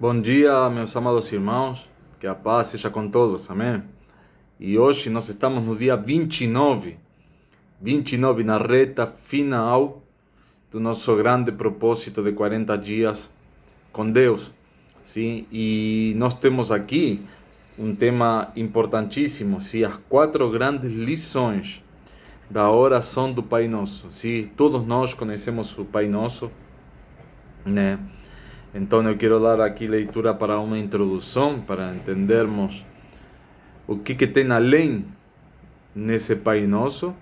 Bom dia, meus amados irmãos, que a paz seja com todos, amém? E hoje nós estamos no dia 29 na reta final do nosso grande propósito de 40 dias com Deus, sim? E nós temos aqui um tema importantíssimo, sim? As 4 grandes lições da oração do Pai Nosso, sim? Todos nós conhecemos o Pai Nosso, né? Então eu quero dar aqui leitura para uma introdução, para entendermos o que tem além nesse Pai Nosso,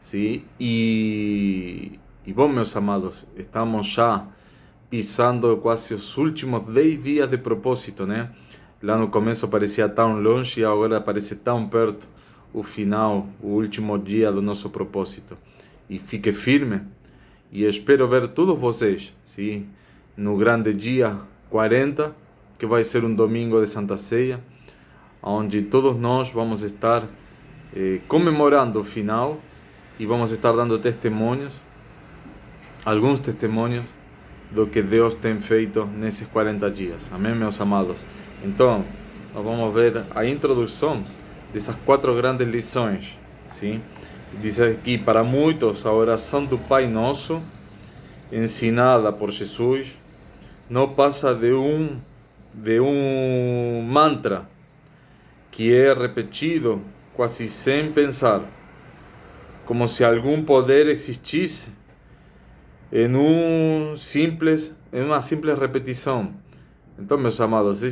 sim? E bom, meus amados, estamos já pisando quase os últimos 10 dias de propósito, né? Lá no começo parecia tão longe e agora parece tão perto o final, o último dia do nosso propósito. E fique firme e espero ver todos vocês, sim? No grande dia 40, que vai ser um domingo de Santa Ceia, onde todos nós vamos estar comemorando o final e vamos estar dando testemunhos, alguns testemunhos do que Deus tem feito nesses 40 dias. Amém, meus amados? Então, nós vamos ver a introdução dessas 4 grandes lições, sim? Diz aqui, para muitos, a oração do Pai Nosso, ensinada por Jesus, não passa de um mantra que é repetido quase sem pensar, como se algum poder existisse em uma simples repetição. Então, meus amados,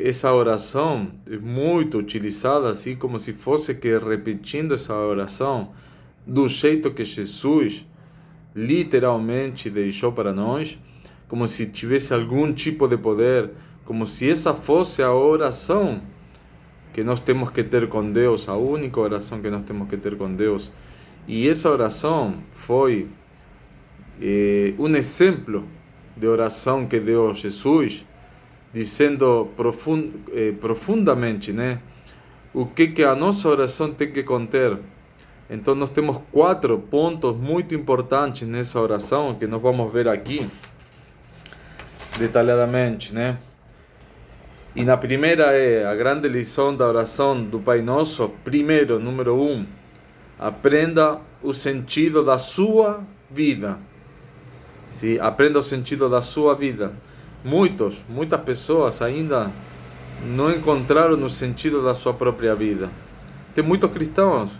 essa oração é muito utilizada, assim como se fosse que repetindo essa oração do jeito que Jesus literalmente deixou para nós, como se tivesse algum tipo de poder, como se essa fosse a oração que nós temos que ter com Deus, a única oração que nós temos que ter com Deus. E essa oração foi um exemplo de oração que deu Jesus, dizendo profundamente, né, o que a nossa oração tem que conter. Então nós temos 4 pontos muito importantes nessa oração que nós vamos ver aqui detalhadamente, né? E na primeira é a grande lição da oração do Pai Nosso. Primeiro, número 1, aprenda o sentido da sua vida. Sim, aprenda o sentido da sua vida. Muitas pessoas ainda não encontraram o sentido da sua própria vida. Tem muitos cristãos,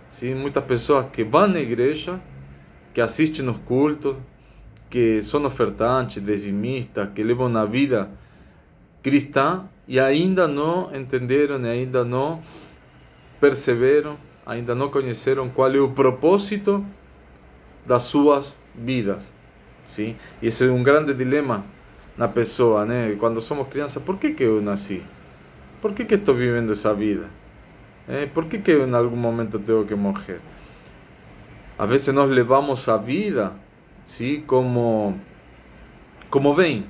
sim, muitas pessoas que vão na igreja, que assistem os cultos, que são ofertantes, dizimistas, que levam uma vida cristã e ainda não entenderam, ainda não perceberam, ainda não conheceram qual é o propósito das suas vidas, sim? E esse é um grande dilema na pessoa, né? Quando somos crianças, por que eu nasci? Por que estou vivendo essa vida? Por que em algum momento tenho que morrer? Às vezes nós levamos a vida, sim, como vem,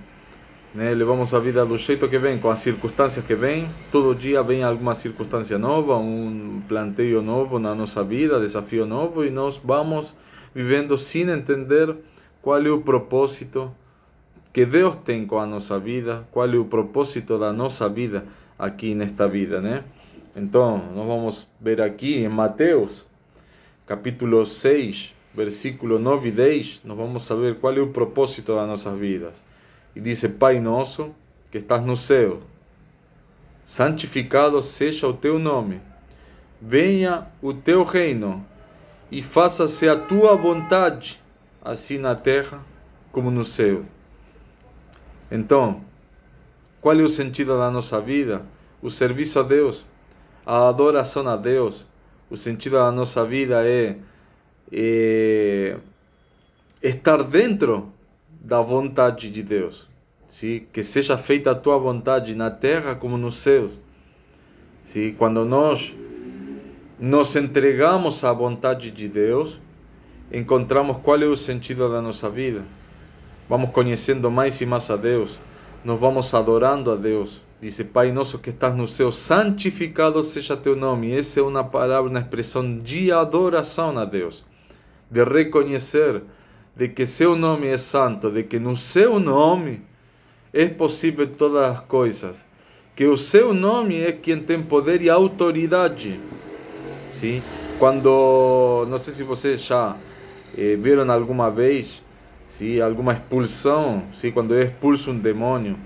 né? Levamos a vida do jeito que vem, com as circunstâncias que vem. Todo dia vem alguma circunstância nova, um planteio novo na nossa vida, desafio novo, e nós vamos vivendo sem entender qual é o propósito que Deus tem com a nossa vida, qual é o propósito da nossa vida aqui nesta vida, né? Então, nós vamos ver aqui em Mateus, capítulo 6, versículo 9 e 10, nós vamos saber qual é o propósito das nossas vidas. E diz: Pai nosso, que estás no céu, santificado seja o teu nome, venha o teu reino, e faça-se a tua vontade, assim na terra como no céu. Então, qual é o sentido da nossa vida? O serviço a Deus, a adoração a Deus. O sentido da nossa vida é estar dentro da vontade de Deus, sim? Que seja feita a tua vontade na terra como nos céus. Sim? Quando nós nos entregamos à vontade de Deus, encontramos qual é o sentido da nossa vida. Vamos conhecendo mais e mais a Deus, nós vamos adorando a Deus. Diz: Pai nosso que estás no céu, santificado seja teu nome. Essa é uma palavra, uma expressão de adoração a Deus, de reconhecer de que seu nome é santo, de que no seu nome é possível todas as coisas, que o seu nome é quem tem poder e autoridade. Sim? Quando, não sei se vocês já viram alguma vez, sim, alguma expulsão, sim, quando é expulso um demônio,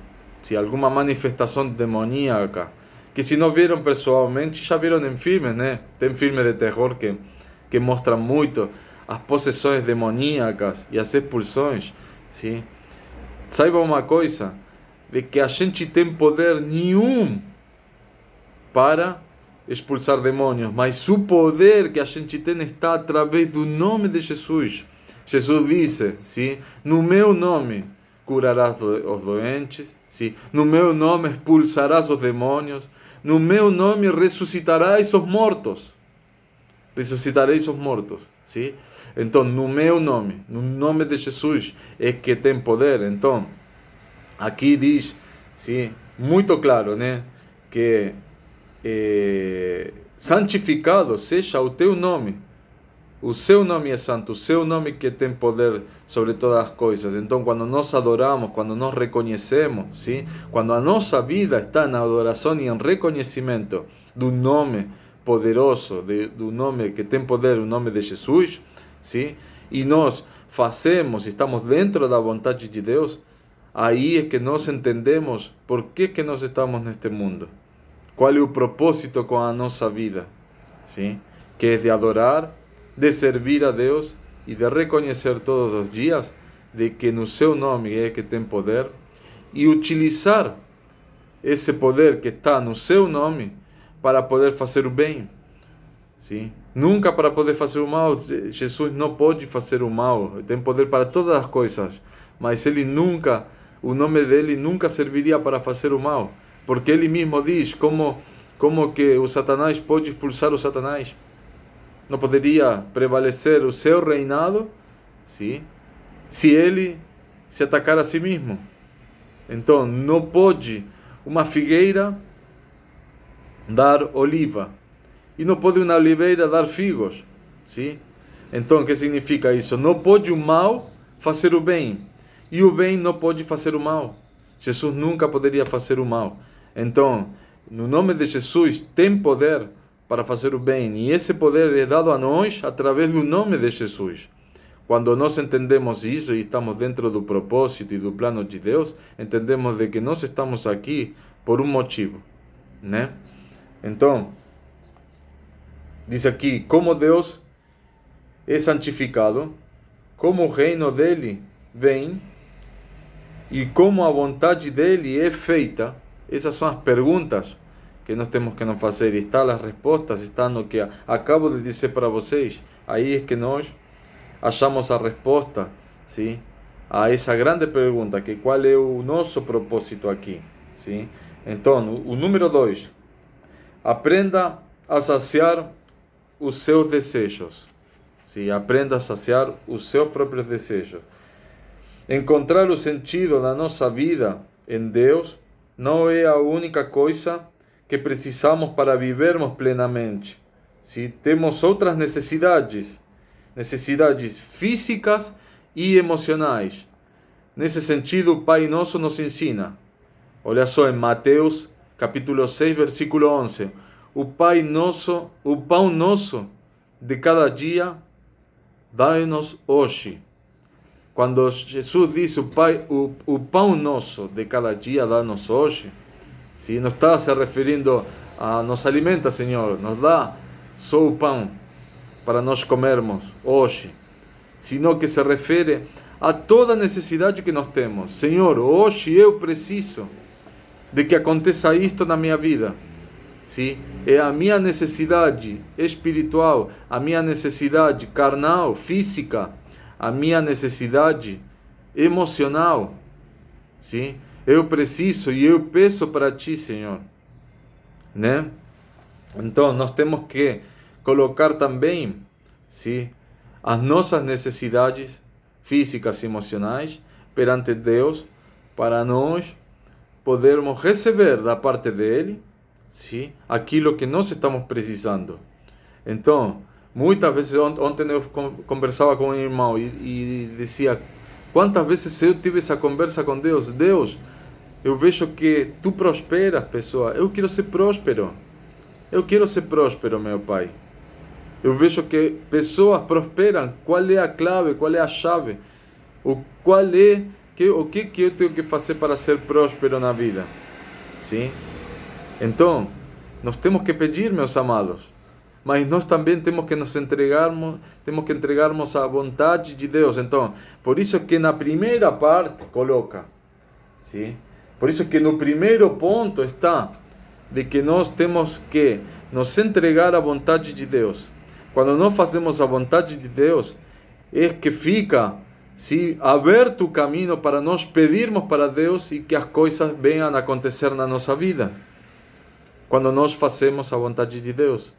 sim, alguma manifestação demoníaca, que se não viram pessoalmente, já viram em filmes, né? Tem filmes de terror que mostram muito as possessões demoníacas e as expulsões, sim? Saiba uma coisa, de que a gente tem poder nenhum para expulsar demônios, mas o poder que a gente tem está através do nome de Jesus. Jesus disse, sim, no meu nome curarás os doentes, sim, no meu nome expulsarás os demônios, no meu nome ressuscitarás os mortos. Ressuscitareis os mortos, sim? Então, no meu nome, no nome de Jesus, é que tem poder. Então, aqui diz, sim, muito claro, né, que santificado seja o teu nome. O seu nome é santo, o seu nome que tem poder sobre todas as coisas. Então, quando nós adoramos, quando nós reconhecemos, sim, quando a nossa vida está na adoração e em reconhecimento do nome poderoso, do nome que tem poder, o nome de Jesus, sim, e nós fazemos, estamos dentro da vontade de Deus, aí é que nós entendemos por que nós estamos neste mundo. Qual é o propósito com a nossa vida, sim? Que é de adorar, de servir a Deus e de reconhecer todos os dias de que no seu nome é que tem poder e utilizar esse poder que está no seu nome para poder fazer o bem, sim? Nunca para poder fazer o mal. Jesus não pode fazer o mal, tem poder para todas as coisas, mas ele nunca, o nome dele nunca serviria para fazer o mal, porque ele mesmo diz como que o Satanás pode expulsar o Satanás. Não poderia prevalecer o seu reinado, sim, se ele se atacar a si mesmo. Então, não pode uma figueira dar oliva, e não pode uma oliveira dar figos, sim? Então, o que significa isso? Não pode o mal fazer o bem, e o bem não pode fazer o mal. Jesus nunca poderia fazer o mal. Então, no nome de Jesus tem poder para fazer o bem, e esse poder é dado a nós através do nome de Jesus. Quando nós entendemos isso e estamos dentro do propósito e do plano de Deus, entendemos de que nós estamos aqui por um motivo, né? Então, diz aqui, como Deus é santificado, como o reino dele vem e como a vontade dele é feita. Essas são as perguntas que nós temos que nos fazer. E está as respostas, está no que acabo de dizer para vocês. Aí é que nós achamos a resposta, sim, a essa grande pergunta, que qual é o nosso propósito aqui, sim? Então, o número 2, aprenda a saciar os seus desejos, sim? Aprenda a saciar os seus próprios desejos. Encontrar o sentido da nossa vida em Deus não é a única coisa que precisamos para vivermos plenamente. Sim? Temos outras necessidades físicas e emocionais. Nesse sentido, o Pai Nosso nos ensina. Olha só, em Mateus, capítulo 6, versículo 11. O pão nosso de cada dia, dai-nos hoje. Quando Jesus diz o pão nosso de cada dia, dá-nos hoje, sim, não está se referindo a nos alimenta, Senhor, nos dá só o pão para nós comermos hoje, sino que se refere a toda necessidade que nós temos. Senhor, hoje eu preciso de que aconteça isto na minha vida. Sim? É a minha necessidade espiritual, a minha necessidade carnal, física, a minha necessidade emocional. Sim? Eu preciso e eu peço para ti, Senhor. Né? Então, nós temos que colocar também, sim, as nossas necessidades físicas e emocionais perante Deus, para nós podermos receber da parte dele, sim, aquilo que nós estamos precisando. Então, muitas vezes, ontem eu conversava com um irmão e dizia, quantas vezes eu tive essa conversa com Deus? Deus, Eu vejo que tu prosperas, pessoa. Eu quero ser próspero. Eu quero ser próspero, meu Pai. Eu vejo que pessoas prosperam. Qual é a clave? Qual é a chave? O que eu tenho que fazer para ser próspero na vida? Sim? Então, nós temos que pedir, meus amados, mas nós também temos que entregarmos à vontade de Deus. Então, por isso que na primeira parte coloca, sim? Por isso que no primeiro ponto está de que nós temos que nos entregar à vontade de Deus. Quando nós fazemos a vontade de Deus, é que fica aberto o caminho para nós pedirmos para Deus e que as coisas venham a acontecer na nossa vida. Quando nós fazemos a vontade de Deus.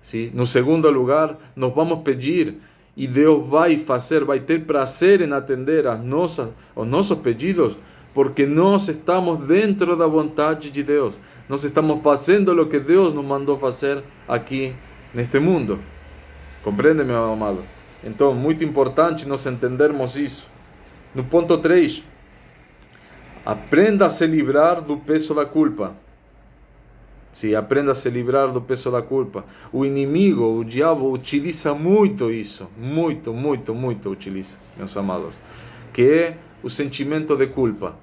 Sim? No segundo lugar, nós vamos pedir e Deus vai fazer, vai ter prazer em atender os nossos pedidos, porque nós estamos dentro da vontade de Deus. Nós estamos fazendo o que Deus nos mandou fazer aqui neste mundo. Compreende, meu amado? Então, muito importante nós entendermos isso. No ponto 3, aprenda a se livrar do peso da culpa. Sim, aprenda a se livrar do peso da culpa. O inimigo, o diabo, utiliza muito isso. Muito utiliza, meus amados. Que é o sentimento de culpa.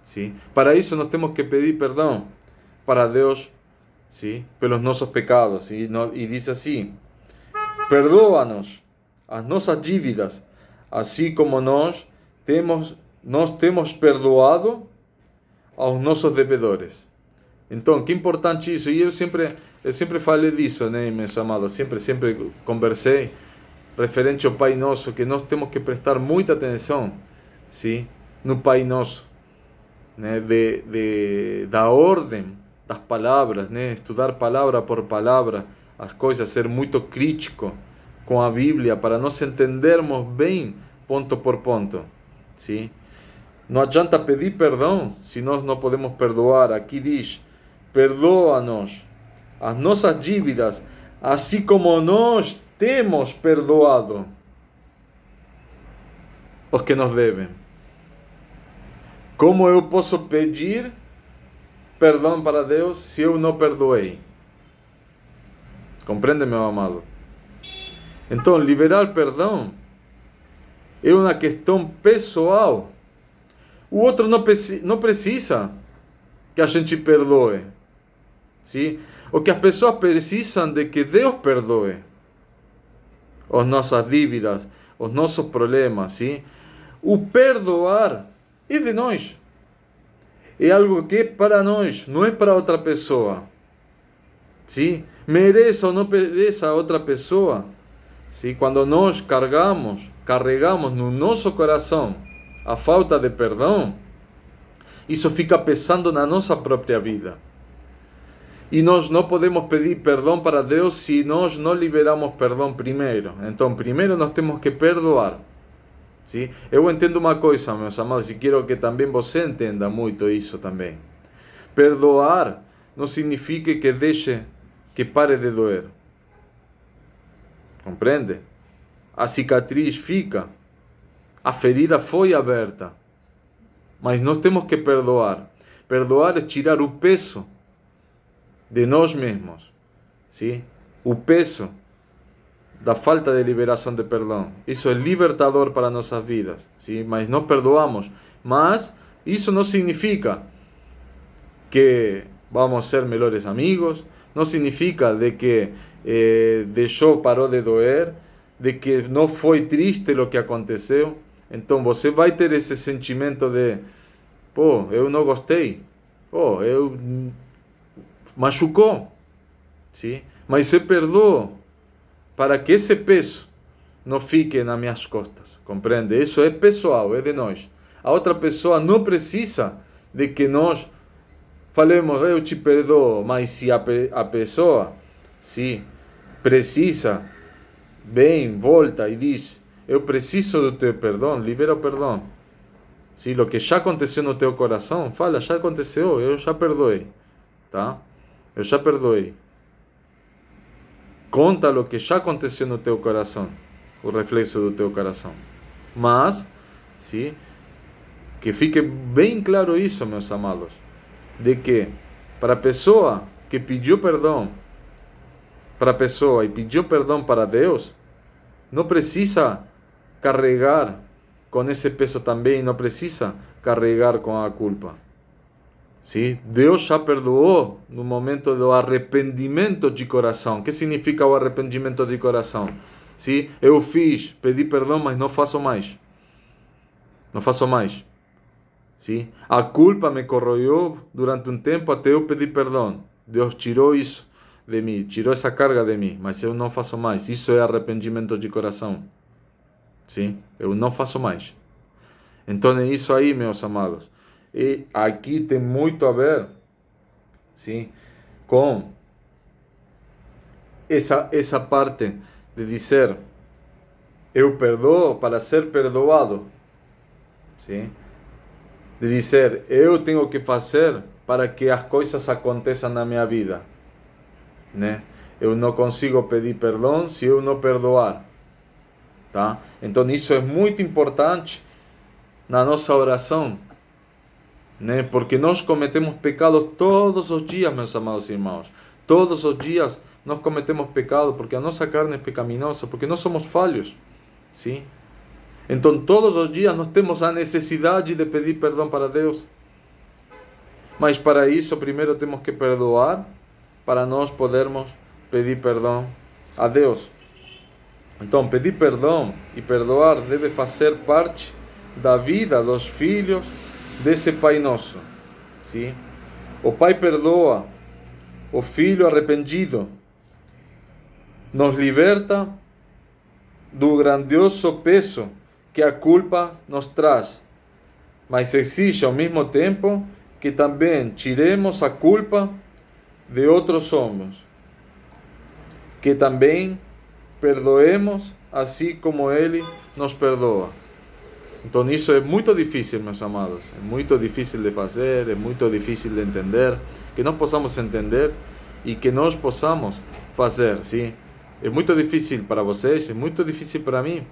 Sim? Para isso nós temos que pedir perdão para Deus, sim? Pelos nossos pecados. E diz assim: perdoa-nos as nossas dívidas, assim como nós temos perdoado aos nossos devedores. Então, que importante isso. E eu sempre falei disso, né, meus amados? Sempre conversei referente ao Pai Nosso, que nós temos que prestar muita atenção, sim, no Pai Nosso, né, da ordem das palavras, né, estudar palavra por palavra as coisas, ser muito crítico com a Bíblia para nós entendermos bem ponto por ponto, sim. Não adianta pedir perdão se nós não podemos perdoar. Aqui diz: perdoa-nos as nossas dívidas, assim como nós temos perdoado os que nos devem. Como eu posso pedir perdão para Deus se eu não perdoei? Compreende, meu amado? Então, liberar perdão é uma questão pessoal. O outro não precisa que a gente perdoe. Sim? O que as pessoas precisam de que Deus perdoe as nossas dívidas, os nossos problemas. Sim? O perdoar é de nós. É algo que é para nós, não é para outra pessoa. Sim? Mereça ou não mereça a outra pessoa. Sim? Quando nós carregamos no nosso coração a falta de perdão, isso fica pesando na nossa própria vida. E nós não podemos pedir perdão para Deus se nós não liberamos perdão primeiro. Então, primeiro nós temos que perdoar. Sim? Eu entendo uma coisa, meus amados, e quero que também você entenda muito isso também. Perdoar não significa que deixe que pare de doer. Compreende? A cicatriz fica. A ferida foi aberta. Mas nós temos que perdoar. Perdoar é tirar o peso de nós mesmos. Sim? O peso da falta de liberação de perdão. Isso é libertador para nossas vidas. Sim? Mas nós perdoamos. Mas isso não significa que vamos ser melhores amigos. Não significa de que parou de doer. De que não foi triste o que aconteceu. Então você vai ter esse sentimento de: pô, eu não gostei. Pô, eu machucou. Sim? Mas você perdoa para que esse peso não fique nas minhas costas. Compreende? Isso é pessoal, é de nós. A outra pessoa não precisa de que nós falemos: eu te perdoo. Mas se a pessoa, sim, precisa, bem, volta e diz: eu preciso do teu perdão, libera o perdão. Se o que já aconteceu no teu coração, fala: já aconteceu, eu já perdoei. Tá? Eu já perdoei. Conta o que já aconteceu no teu coração, o reflexo do teu coração. Mas, sim, Que fique bem claro isso, meus amados, de que para a pessoa que pediu perdão para a pessoa e pediu perdão para Deus, não precisa carregar com esse peso também, não precisa carregar com a culpa. Sim? Deus já perdoou no momento do arrependimento de coração. O que significa o arrependimento de coração? Sim? Eu pedi perdão, mas não faço mais. Não faço mais. Sim? A culpa me corroiu durante um tempo até eu pedir perdão. Deus tirou isso de mim, tirou essa carga de mim, mas eu não faço mais. Isso é arrependimento de coração. Sim? Eu não faço mais. Então é isso aí, meus amados. E aqui tem muito a ver, sim, com essa parte de dizer eu perdoo para ser perdoado, sim? De dizer eu tenho que fazer para que as coisas aconteçam na minha vida, né? Eu não consigo pedir perdão se eu não perdoar, tá? Então isso é muito importante na nossa oração, né? Porque nós cometemos pecados todos os dias, meus amados irmãos. Todos os dias nós cometemos pecado porque a nossa carne é pecaminosa, porque nós somos falhos, sim? Então todos os dias nós temos a necessidade de pedir perdão para Deus. Mas para isso primeiro temos que perdoar, para nós podermos pedir perdão a Deus. Então pedir perdão e perdoar deve fazer parte da vida dos filhos desse Pai Nosso, sim? O Pai perdoa, o Filho arrependido nos liberta do grandioso peso que a culpa nos traz, mas exige ao mesmo tempo que também tiremos a culpa de outros homens, que também perdoemos assim como Ele nos perdoa. Então isso é muito difícil, meus amados, é muito difícil de fazer, é muito difícil de entender, que nós possamos entender e que nós possamos fazer, sim? É muito difícil para vocês, é muito difícil para mim,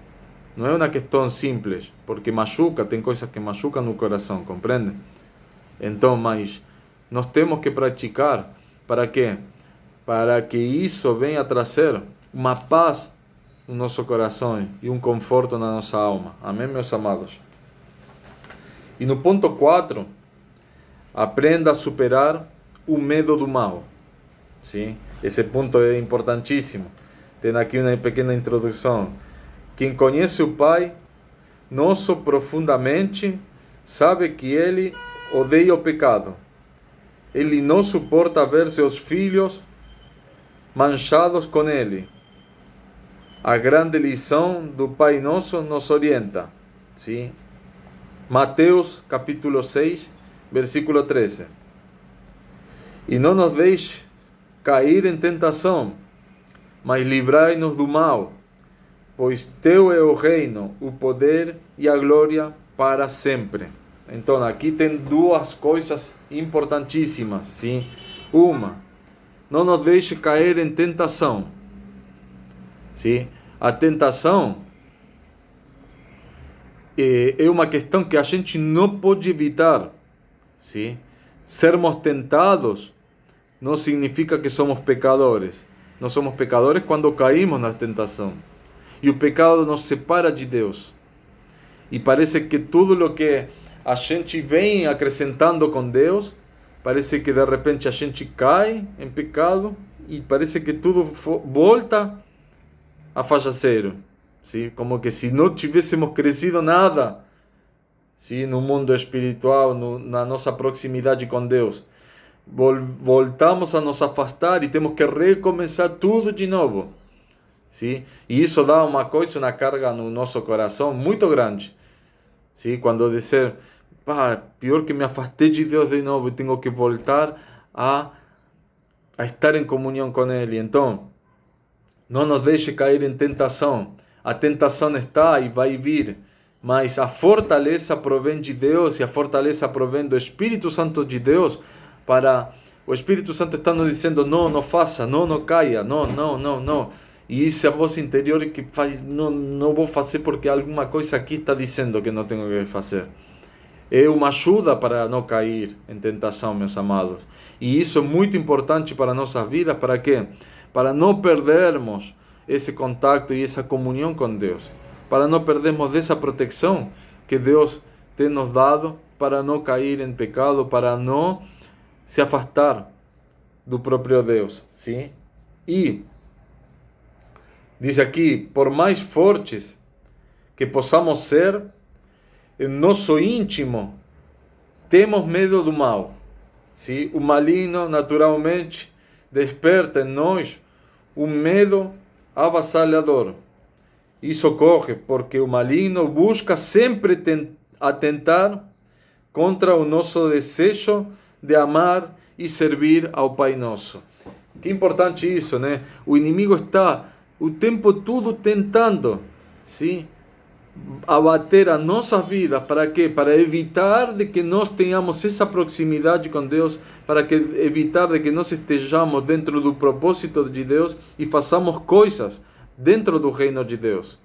não é uma questão simples, porque machuca, tem coisas que machucam no coração, compreende? Então, mas nós temos que praticar, para quê? Para que isso venha trazer uma paz no nosso coração e um conforto na nossa alma. Amém, meus amados? E no ponto 4, aprenda a superar o medo do mal. Sim? Esse ponto é importantíssimo. Tem aqui uma pequena introdução. Quem conhece o Pai Nosso profundamente sabe que Ele odeia o pecado. Ele não suporta ver seus filhos manchados com ele. A grande lição do Pai Nosso nos orienta, sim? Mateus capítulo 6, versículo 13. E não nos deixe cair em tentação, mas livrai-nos do mal, pois teu é o reino, o poder e a glória para sempre. Então aqui tem duas coisas importantíssimas, sim? Uma, não nos deixe cair em tentação, sim? A tentação é uma questão que a gente não pode evitar, sim? Sermos tentados não significa que somos pecadores. Nós somos pecadores quando caímos na tentação. E o pecado nos separa de Deus. E parece que tudo o que a gente vem acrescentando com Deus, parece que de repente a gente cai em pecado e parece que tudo volta a faixa zero. Sim? Como que se não tivéssemos crescido nada, sim? No mundo espiritual, na nossa proximidade com Deus. Voltamos a nos afastar e temos que recomeçar tudo de novo. Sim? E isso dá uma coisa, uma carga no nosso coração muito grande. Sim? Quando dizer, pior que me afastei de Deus de novo e tenho que voltar a estar em comunhão com Ele. Então, não nos deixe cair em tentação. A tentação está e vai vir, mas a fortaleza provém de Deus e a fortaleza provém do Espírito Santo de Deus. Para o Espírito Santo está nos dizendo, não faça, não caia, não. E essa voz interior que faz, não vou fazer porque alguma coisa aqui está dizendo que não tenho que fazer. é uma ajuda para não cair em tentação, meus amados. E isso é muito importante para nossas vidas. Para quê? Para não perdermos esse contato e essa comunhão com Deus. Para não perdermos dessa proteção que Deus tem nos dado, para não cair em pecado, para não se afastar do próprio Deus. Sim? E diz aqui, por mais fortes que possamos ser, em nosso íntimo temos medo do mal. Sim? O maligno naturalmente desperta em nós um medo avassalador. Isso ocorre porque o maligno busca sempre atentar contra o nosso desejo de amar e servir ao Pai Nosso. Que importante isso, né? O inimigo está o tempo todo tentando, sim, abater a nossa vida. Para quê? Para evitar de que nós tenhamos essa proximidade com Deus, para que evitar de que nós estejamos dentro do propósito de Deus e façamos coisas dentro do reino de Deus.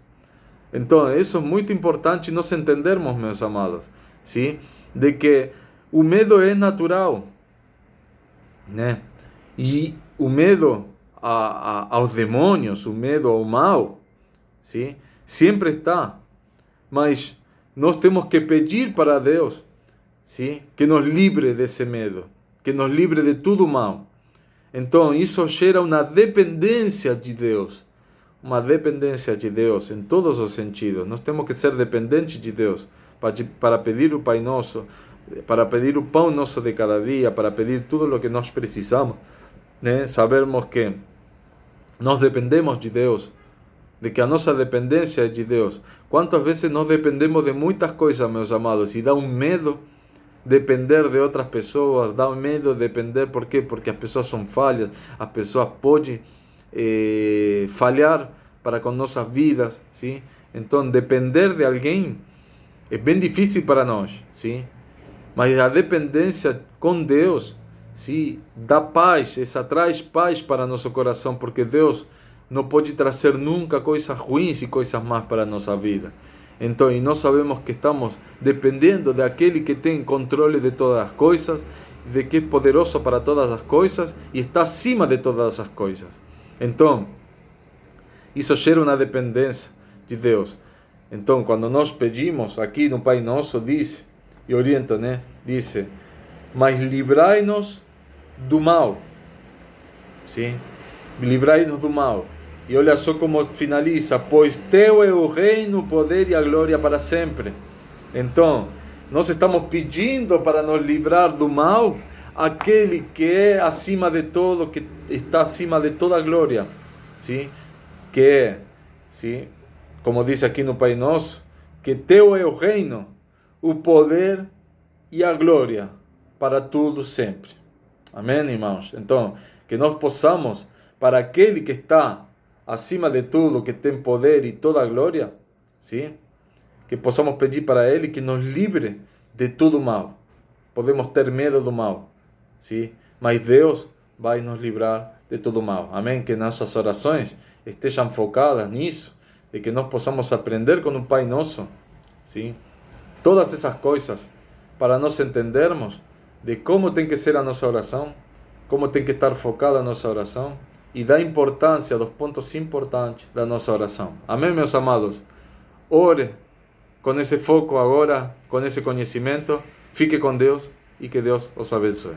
Então, isso é muito importante nós entendermos, meus amados, sim, de que o medo é natural, né? E o medo aos demônios, o medo ao mal, sim, sempre está. Mas nós temos que pedir para Deus, sim, que nos livre desse medo, que nos livre de tudo mal. Então, isso gera uma dependência de Deus. Uma dependência de Deus em todos os sentidos. Nós temos que ser dependentes de Deus para pedir o Pai Nosso, para pedir o pão nosso de cada dia, para pedir tudo o que nós precisamos, né? Sabermos que nós dependemos de Deus, de que a nossa dependência é de Deus. Quantas vezes nós dependemos de muitas coisas, meus amados, e dá um medo depender de outras pessoas, dá um medo depender, por quê? Porque as pessoas são falhas, as pessoas podem falhar para com nossas vidas, sim? Então, depender de alguém é bem difícil para nós, sim? Mas a dependência com Deus, sim, dá paz, essa traz paz para nosso coração, porque Deus não pode trazer nunca coisas ruins e coisas más para a nossa vida. Então, e nós sabemos que estamos dependendo daquele que tem controle de todas as coisas, de que é poderoso para todas as coisas e está acima de todas as coisas. Então, isso gera uma dependência de Deus. Então, quando nós pedimos aqui no Pai Nosso, diz, e orienta, né? Diz, mas livrai-nos do mal. Sim? Livrai-nos do mal. E olha só como finaliza, pois teu é o reino, o poder e a glória para sempre. Então, nós estamos pedindo para nos livrar do mal, aquele que é acima de todo, que está acima de toda a glória, sim? Que é, sim, como diz aqui no Pai Nosso, que teu é o reino, o poder e a glória para tudo sempre. Amém, irmãos? Então, que nós possamos, para aquele que está acima de tudo, que tem poder e toda a glória, sim? Que possamos pedir para Ele que nos livre de tudo mal. Podemos ter medo do mal, sim? Mas Deus vai nos livrar de todo mal. Amém? Que nossas orações estejam focadas nisso, de que nós possamos aprender com o Pai Nosso, sim? Todas essas coisas, para nós entendermos de como tem que ser a nossa oração, como tem que estar focada a nossa oração, e da importância dos pontos importantes da nossa oração. Amém, meus amados? Ore com esse foco agora, com esse conhecimento. Fique com Deus e que Deus os abençoe.